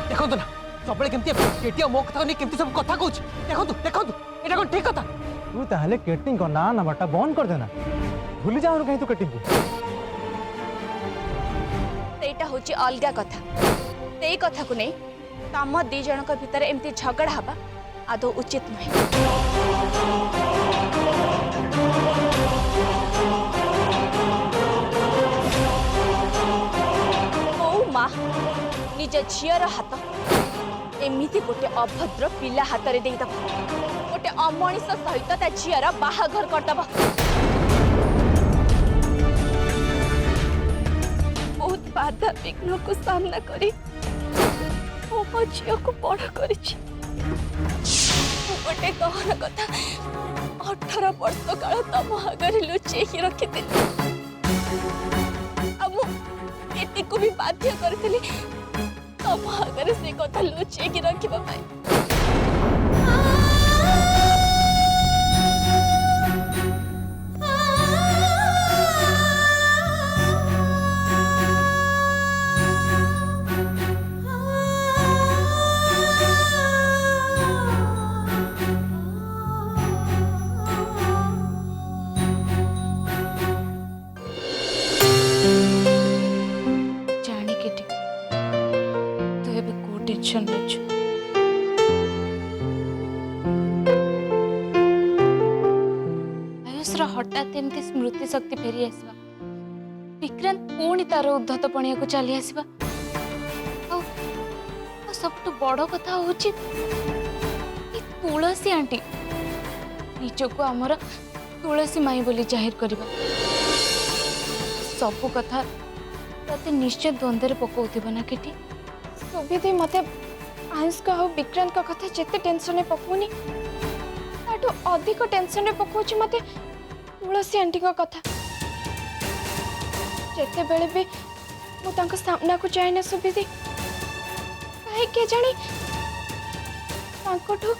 देखो ना सब केटी मो कथा नहीं केमती सब कथा कहूँ देखो देखो ये कौन ठीक कथा तू ताहले केटिंग को ना नबाटा बंद कर देना भूली जाओ कहीं तू केटिंग को सेटा होची अलगा कथा से कथा को नहीं तम दी जन भितर एमती झगड़ा हवा आदौ उचित नुहे मो माँ निज झीर हाथ एमती गोटे अभद्र पिला हाथ में देदब गोटे अमनीष सहित ता झीर बाहाघर करदब बहुत बाधा विघ्न को सामना करी मो झील को बड़ कर गोटे कहन कथा 18 वर्ष काल तम आगे लुचे रखी को भी बाध्य करी तम आगे से कथा लुचे रखा टेंशन आयुषर हठात एमती स्मृति शक्ति फेरी आसवा विक्रांत पुणी तार उद्धत पणिया को चली आसवा सब बड़ कथा हूँ तुलसी आंटी निजको आमर तुलसी माई बोली जाहिर करवा सबू कथा ते निश्चय द्वंद्व पकाउथिबा ना केटी सुविधि मते आयुष का विक्रांत का कथा जिते टेंशन पकाउनी ताठू अधिक टेंशन पकाउछि मते तुलसी आंटी का कथा जेते बेले भी मु तांको सामना को जाए ना सुविधि काहे के जानी तांकोठू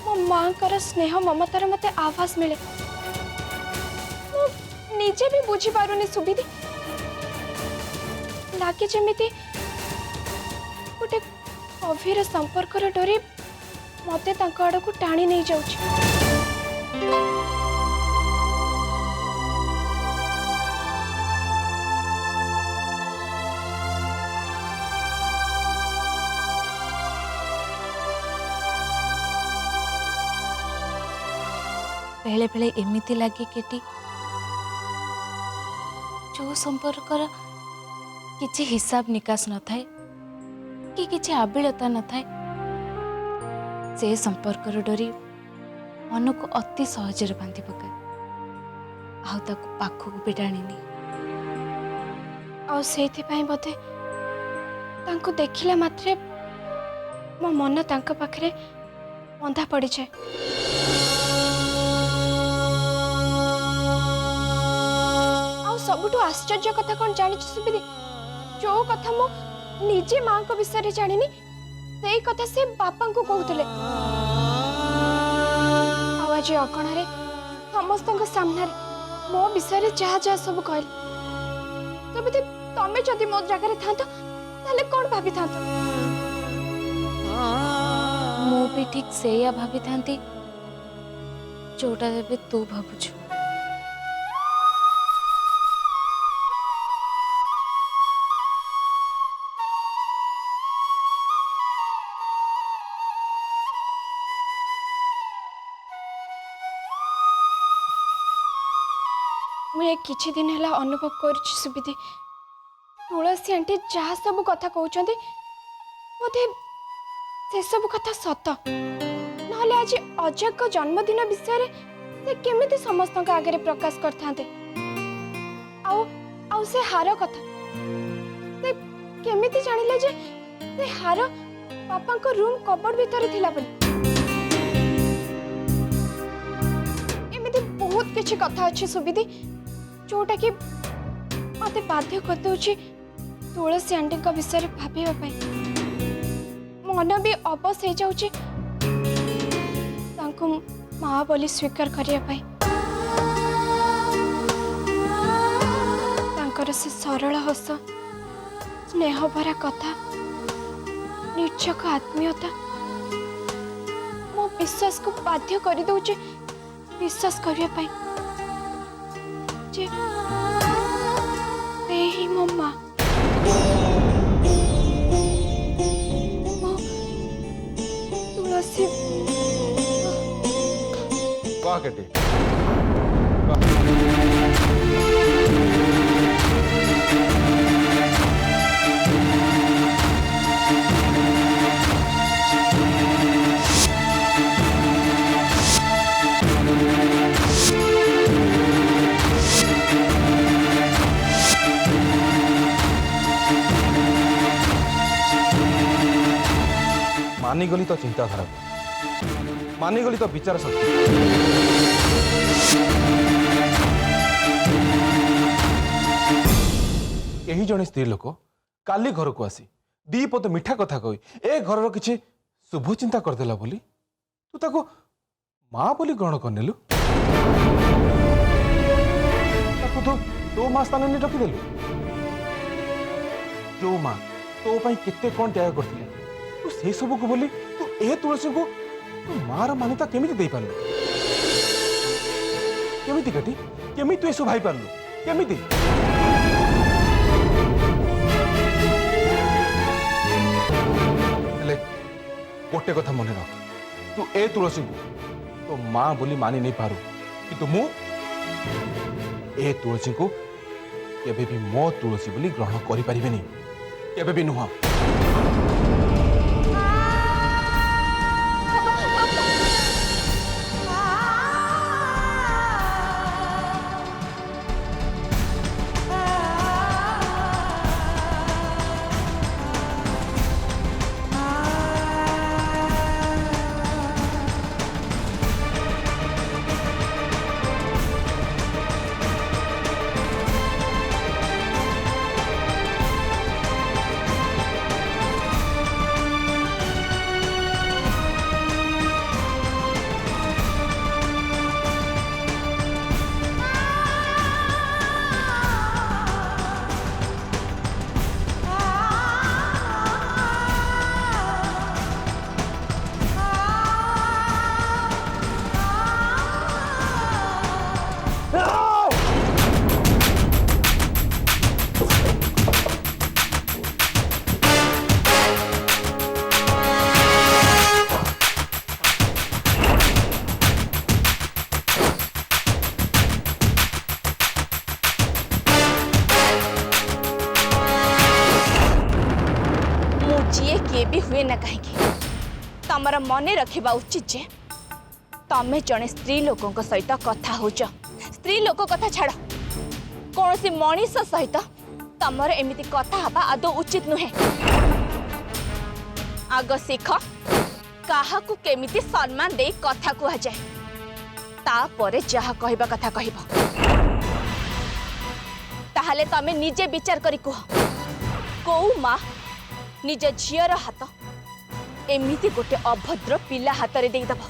मो मां कर स्नेह ममतार मते आभास मिले मु निजे भी बुझी पारुनी सुविधि लागे जेमिति गोटे गभीर संपर्क डोरी मते तांको आड़ को टाणी नहीं जाउछि बेले बेले एमिति लगे केटी जो संपर्क किछि हिसाब निकास न थाए कि किछि आबिलता न थाए से संपर्क डोरी मन को अति सहज बांधि पकाए पाखक भी टाणी बोधे तांको देखिला मात्रे मो मन तांको पाखरे बंधा पड़ी जाए सबुठु आश्चर्य कथा कौन जानी सुविधि जो कथा मो निजे मां को विषय जानी से कथा से बापा को कहते आज अगणार समस्त सामने मो विषय जहाँ जहाँ सब कहल सुविधि तमें जदि मो जगह था कौन भाभी था मु भी ठीक से भाभी था जोटा तू भावुछु मुझे किछि दिन है अनुभव कर सुविधि तुलसी आंटी जहाँ सब कथा कहते बोधे से सब कथा सत ना आज अजय का जन्मदिन विषय से केमिति समस्त आगे प्रकाश करते से हार कथा से केमिति जानिले जे से हार पापा को रूम कबोर्ड भीतर थिला बोली एमिति बहुत किछि कथा अच्छी सुविधि जोटा कि मत बाध्य कर दूची तुलसी आंटी विषय भाविबा पई मन भी अबस हो जाउची तांको माँ बोली स्वीकार करने पाई तांकर से सरल हस स्नेह भरा कथा निर्छक आत्मीयता मो विश्वास को बाध्य कर दौचे विश्वास करने पाई जे ते ही मो माँ मो तुलसी कह केटे मानिगली तो चिंताधारा मानिगली तो विचार शक्ति यही जड़े स्त्री लोक काली घर को आसी दी पद मिठा कथा कही ए घर किसी शुभ चिंता करदेला बोली तू ताको माँ बोली ग्रहण करनेलु ताको तो तो माँ स्थान नहीं रखिदेलु जो माँ तो पाई केते कौन त्याग करथिले तू से सब को बोली तू ए तुलसी को तू मार मान्यता केमिति दे पारलु केमिति कटी केमिति तू ए सब भाई पारलु केमिति ले गोटे कथा मन रख तू ए तुलसी को तो माँ बोली मानी नहीं पारू कि मु ए तुलसी को केबे भी मो तुलसी बोली ग्रहण करि परिबेनी केबे भी नुह किए भी हुए ना कहीं तमर मन रखा उचित जे तमें जड़े स्त्री लोकों सहित कथा हो स्त्री लोक कथा छाड़ कौन सी मनीष सहित तमर एमती कथा हवा आदौ उचित नुहे। आग शिख क्या केमिति सम्मान दे कथा कह जाए तापर जहा कहबा कथा कहब ताहले तमें निजे विचार करी कह कौ माँ निज झीर हाथ एमिति गोटे अभद्र पिला हाथ रे देदब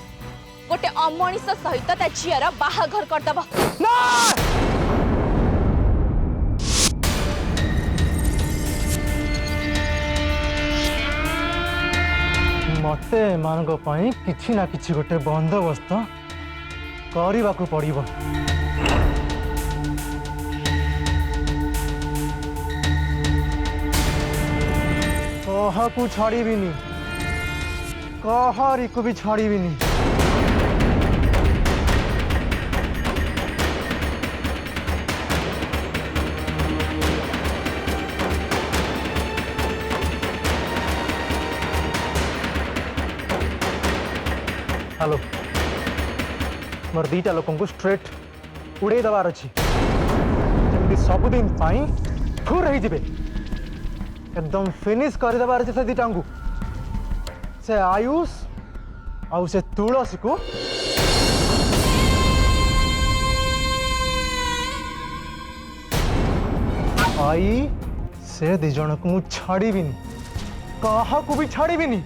गोटे अमनीष सहित ता झीर बाहाघर करदब मते मानक पई किछि ना किछि गोटे बंदोबस्त करबा को पड़िबो। कहा को छाड़ीबिनी कहारी को भी छाड़ीबिनी। हेलो मोर दीटा लोक को स्ट्रेट उड़े दबार अच्छी जमी सबुदिन ठूर रही जिबे एकदम फिनिश कर दबार अच्छे से दीटा को से आयुष आउ से तुलसी को आई से दी जन को छाड़ीबिनी कहा को भी छाड़ीबिनी।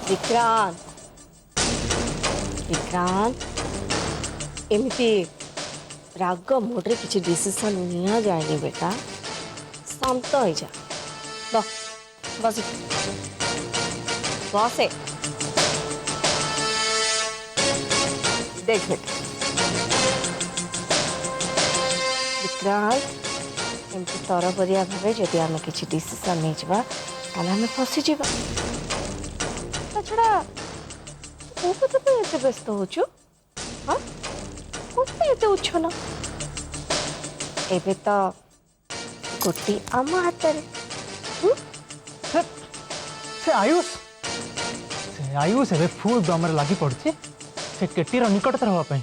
विक्रांत विक्रांत एमती राग मोड्रे किसी डिसीजन निया जाएनी बेटा शांत हो जा बस बसे देख बेटा विक्रांत एमती तरबरिया भावे जदि आम किसी डिसीजन नहीं जावा ताले हमें फसी जावा छड़ा तू कते पे एते व्यस्त होछु हां कोते एते उछन एबे तो गोटी आम हाथ रे से आयुष ए फुल दम लगी पड़ी से केटीर निकटतर हाँपाई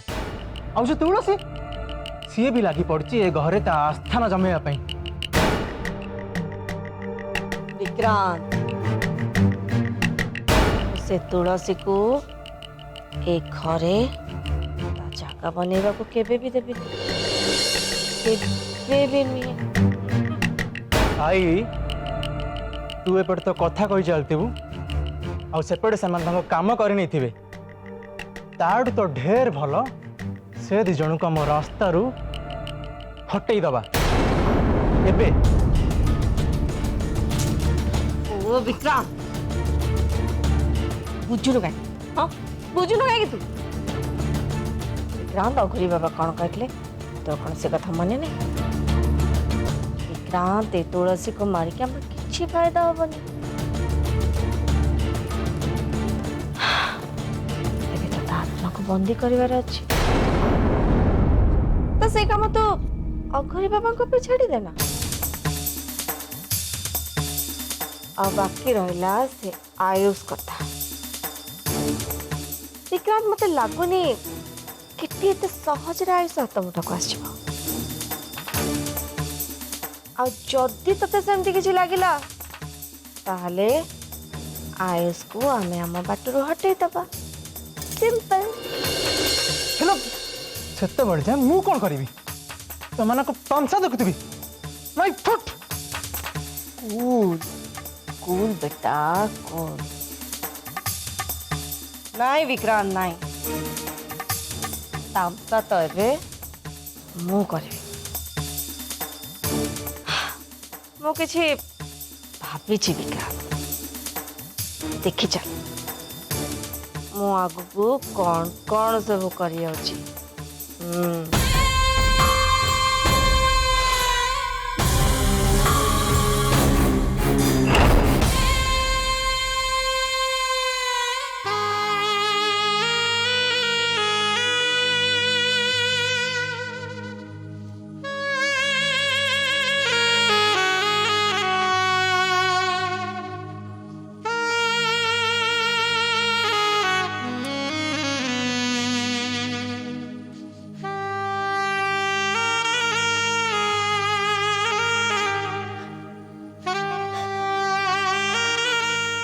आउ से तुलसी सी भी लगी पड़ी ए घरे ता आस्थान जमाइवाई विक्रांत से तुलसी को एक घरे जगह बनवा को केबे भी देबी केबे भी नहीं आई तू एपटे तो कथा कही चलतु आउपटे से काम करनी थे ताड़ तो ढेर भल से दी जन को आम रास्ता हटई दबा एबे ओ विक्रांत बुझुनु कहीं हाँ बुझुनु कहीं तू विक्रांत अघुरी बाबा कौन कहते तो कौन से कथा मन नहीं विक्रांत ए तुलसी को मारिक आम किसी फायदा हेनी आत्मा को बंदी कर तो से काम तो अघरी बाबा को पे छाड़ी देना आ बाकी रहा से आयुष कथा विक्रांत मत लगुनि कि सहज आयुष हाथ मुठा को आदि ते सेमती किसी लगिला ताहले आयुष को आमे आम बाटर हटई दबा सिंपल से बढ़ जाए मु कौन करी तो मन को तमसा देखुवी नहीं फुट कूल कूल बेटा कूल नहीं विक्रांत नहीं तमसा तो एबे मु करी मु किछि भाभी विक्रांत देखी चल मु आगु कौन कौन सब कर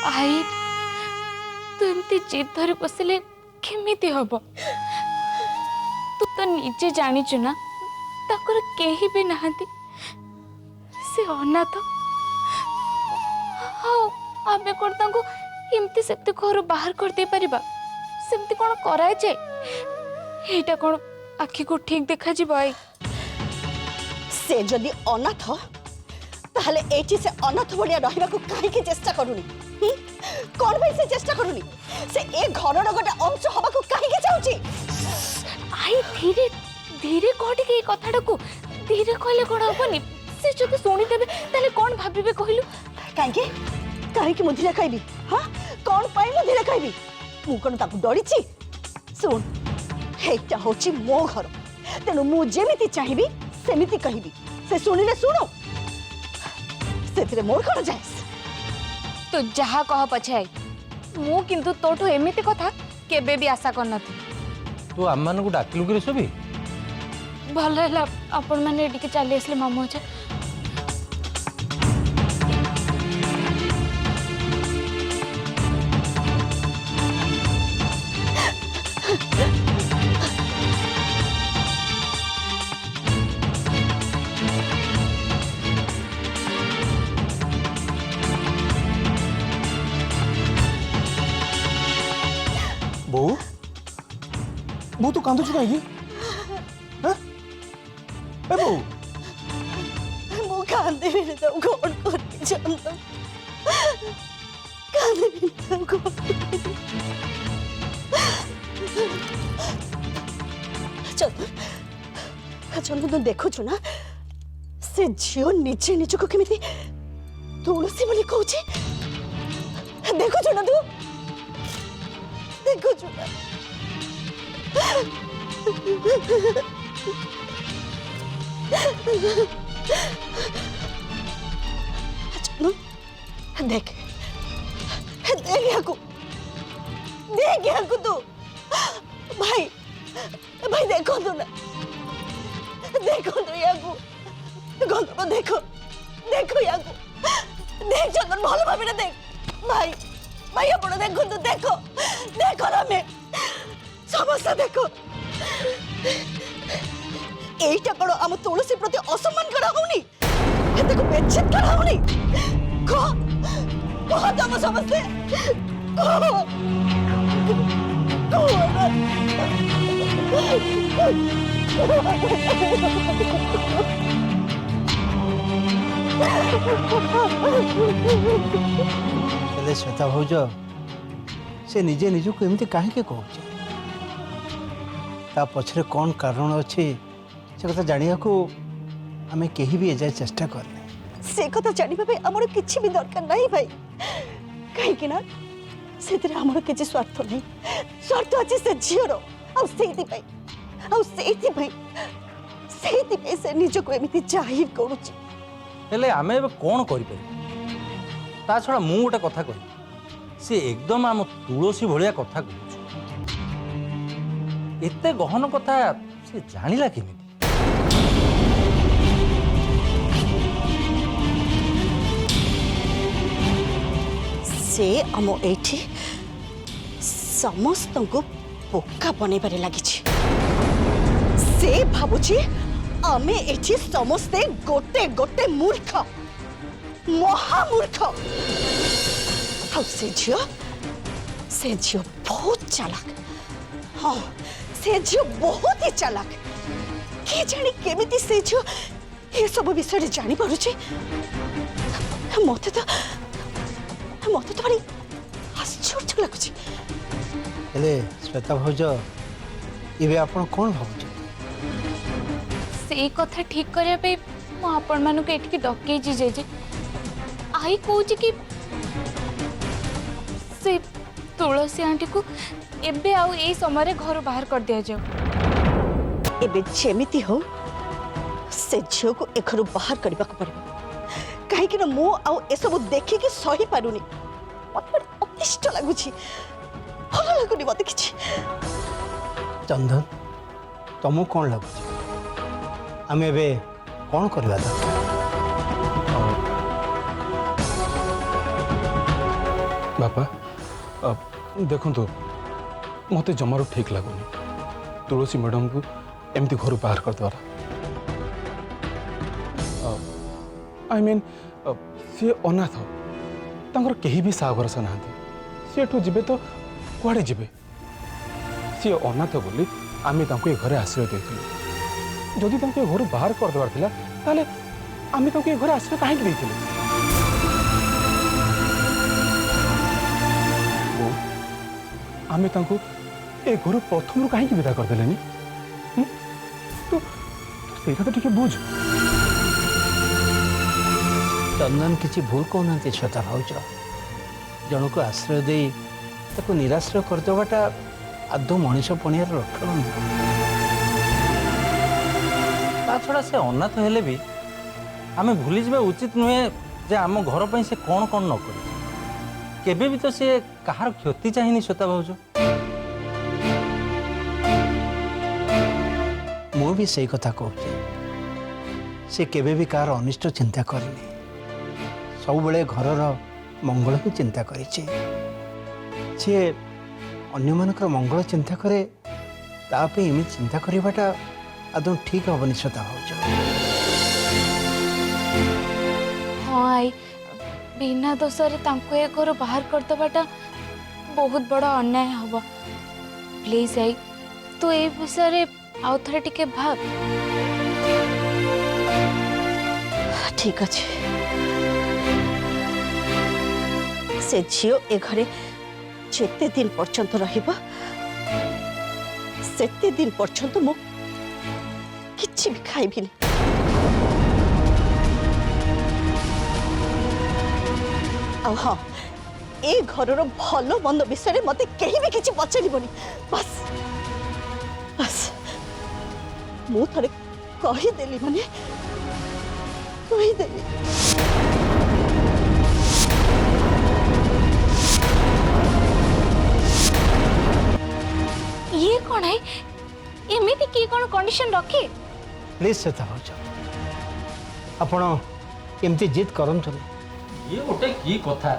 आई तू एमती जिद धरी बसिले केमिति हब तू तो निजे जानिचु ना ताकर केही भी नहांती से अनाथ हाँ आमे कोन तांको एमती सेते घर बाहर कर दे परिबा सेमती कोन कराय जे एटा कोन आखि को ठीक देखा जी भाई से जदि अनाथ ताहले एठी से अनाथ बलिया रहिबा को काहे के चेष्टा करूनी कौन भाई से चेष्टा करूनी से ए घरर गोटे अंश हबा को काहे के चाहूची आई धीरे धीरे कोठी के कथाटा को धीरे कहले कोन हबनी से जदि सुनी देबे ताले कोन भाबिबे कहिलु काहे के मुधिरा कहबी हां कौन पाई मुधिरा कहबी मु कोन ताकू डरिची सुन हेटा होची मो घर तेनु मु जेमिति चाहिबी सेमिति कहबी से सुनिले सुनो सेथिरे मोर कोन जाय तो जहा कह पछाई मु किंतु तोठो एमिति कथा केबे भी आशा करनथि तू आम मान को डाकिलु कि सभी भल है आपण मैंने एटिके चली आसले मामू अच्छा ବୋଉ ବୋଉ ତୁ କାନ୍ଦୁଛୁ କାହିଁକି ଏ ବୋଉ ମୁଁ କାନ୍ଦିବିନି ତ କଣ କରିବି ଚନ୍ଦନ କାନ୍ଦିବିନି ତ କଣ କରିବି ଚନ୍ଦନ ତୁ ଦେଖୁଛୁ ନା ସେ ଝିଅ ନିଜେ ନିଜକୁ କେମିତି ତୁଳସୀ ବୋଲି କହୁଛି ଦେଖୁଛୁ ନା ତୁ ଦେଖୁଛୁ ନା देख देख याकू तू भाई भाई देखो तू ना देखो तू याकू गंधर्व देखो देखो याकू देख चंदन भल भाव देख भाई भाई आप देखो तू देखो देखो ना मैं समस्या देखो এইটা কোন আম তুলসী প্রতি অসম্মান করা হউনি এটাকে বেচ্ছেদ করা হউনি কহ তম সমস্যা श्वेता भाज से निजे निजक एमती कहीं कहे पछरे कौन कारण अच्छे से कथा जानिया को आमे केही भी एजाय चेष्टा करने से कथा जानिबा पे हमर किछि भी दरकार नहीं भाई काहे कि ना सेतिर हमर किछि स्वार्थ नहीं स्वार्थ अछि से झियोर आ सेति भाई से निजो को एमिति जाहिर करूछि हेले आमे एबे कोन करि परि ता छडा मु गोटे कथा कहि से एकदम आम तुलसी भलिया कथा कहू एते गहन कथा से जानिला केमिति से आम एठी समस्त को पोका बने बारे लगी से भाबुची आमे एठी समस्ते गोटे गोटे मूर्ख महामूर्ख से झियो बहुत चालाक हाँ से झियो बहुत ही चालाक के जानी केमिति से झियो ये सब विषय जानी पारुची मते तो भारी आश्चर्य लगुची हेले श्वेता भाज ये आपण कौन भावुछ से कथा ठीक करिया पे मु आपण मानु के एठकी डके जे आई कहूची कि से तुलसी आंटी को एबे आउ ए समय घर बाहर कर दिया जाओ एबे जेमिति हो से झियो को ए घर बाहर करबा को पड़बो काहे कि ना मो आउ ए सब देखि कि सही पारुनी मत अतिष्ट लागुची भलो लागुनी मते किछि चंदन तुमको कौन लगुच आम ए कौन करवा दरकार बापा देखो मत जमारू ठीक लगुनि तुलसी मैडम को एमती घर बाहर कर द्वारा आई मीन सी अनाथ तांकर कहीं भी साहा भरसा ना सी एठू जीवे तो कुआड़े जीवे सी अनाथ बोली आमे तांको ए घरे आश्रय देथिलु जदि तांको ए घर बाहर कर देवार थिला ताले आमे तांको ए घरे आश्रय काहे देथिलु आमे तांको ए घर प्रथम रु काहे विदा कर देलेनी तो सेटा तो ठीक बुझ चंदन किसी भूल कहना श्वेता भाज जन को आश्रय दे ताको निराश्रय करदेवाटा आदौ मनीष पणियार लक्षण नुह ता छड़ा से अनाथ हेले भी आमे भूली जाबा उचित नुहे जे आम घर पई से कोन कोन न करी केबे भी तो से कहार क्षति चाहिनी श्वेता भाज मु भी सही कथा कहूँ से केबे भी कार अनिष्ट चिंता करनी सब बेले घरर मंगल ही चिंता करिछि से अन्य मानकर मंगल चिंता करे तापे एमि चिंता करवाटा आदौ ठीक हेनी श्वेता भाज हाँ आई बिना दोष रे तांको ए घर बाहर कर दबाटा बहुत बड़ा अन्याय हबो प्लीज आई तू ए विषय आउ थे टिके भाव। ठीक अच्छे से झील ए घरे जेते दिन पर्यंत रहिबा सेते दिन पर्यंत मु किछि भी खाइबिनी। आ हाँ ए घरर भल मंद विषय मते केही भी किछि पचारिबनी। बस बस मु थरे कही देली माने कही देली। ये कौन है एमिति की कौन कंडीशन रखे? प्लीज श्वेता भाज आपण एमती जिद करंतु ये गोटे की कथा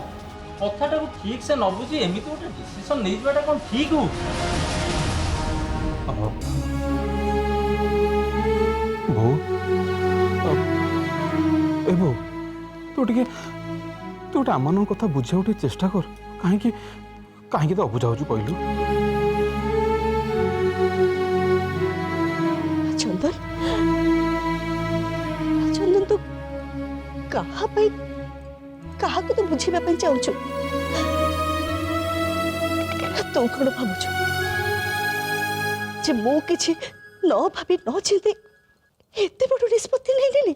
कथाटा को ठीक से न बुझी एमिति गोटे डिसीजन नै जबाटा कोन ठीक हो। बो ए बो तू टिके तू गोटे आम कथा बुझा चेष्टा कर कहीं तो अबुझा हो कहलु। चंदन चंदन तू कहा कहा को तो बुझेबा पे चाहूछु तू कौन भावुछु जे मो किछि न भाभी न चिंती एते बड़ निष्पत्ति नहीं लेली।